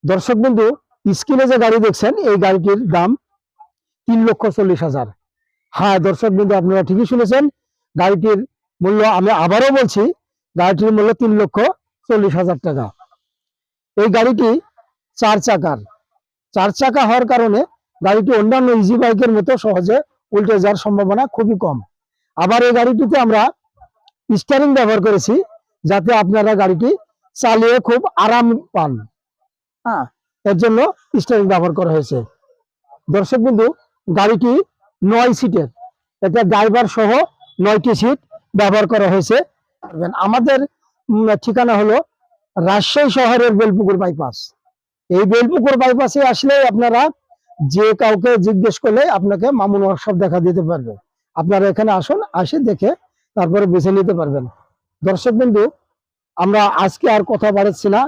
দর্শক বন্ধু, স্ক্রিনে যে গাড়ি দেখছেন এই গাড়িটির দাম 3,40,000। হ্যাঁ দর্শক বন্ধু, আপনারা ঠিকই শুনেছেন, গাড়িটির মূল্য আমি আবারও বলছি, গাড়িটির মূল্য 3,40,000 টাকা। এই গাড়িটি 4 চাকার। 4 চাকা হওয়ার কারণে গাড়িটি অন্যান্য ইজি বাইকের মতো সহজে উল্টে যাওয়ার সম্ভাবনা খুবই কম। আবার এই গাড়িটিতে আমরা স্টিয়ারিং ব্যবহার করেছি, যাতে আপনারা গাড়িটি চালিয়ে খুব আরাম পান। হ্যাঁ, এর জন্য স্টিয়ারিং ব্যবহার করা হয়েছে। দর্শক বন্ধু, গাড়িটি 9 সিটের, এটা ড্রাইভার সহ 9টি সিট ব্যবহার করা হয়েছে। আমাদের ঠিকানা হলো রাজশাহী শহরের বেলপুকুর বাইপাস। এই বেলপুকুর বাইপাসে আসলে আপনারা যে কাউকে জিজ্ঞেস করলে আপনাকে মামুন ওয়ার্কশপ দেখা দিতে পারবে। আপনারা এখানে আসুন, আসে দেখে তারপরে বেছে নিতে পারবেন। দর্শক বন্ধু, আমরা আজকে আর কথা বাড়াচ্ছি না,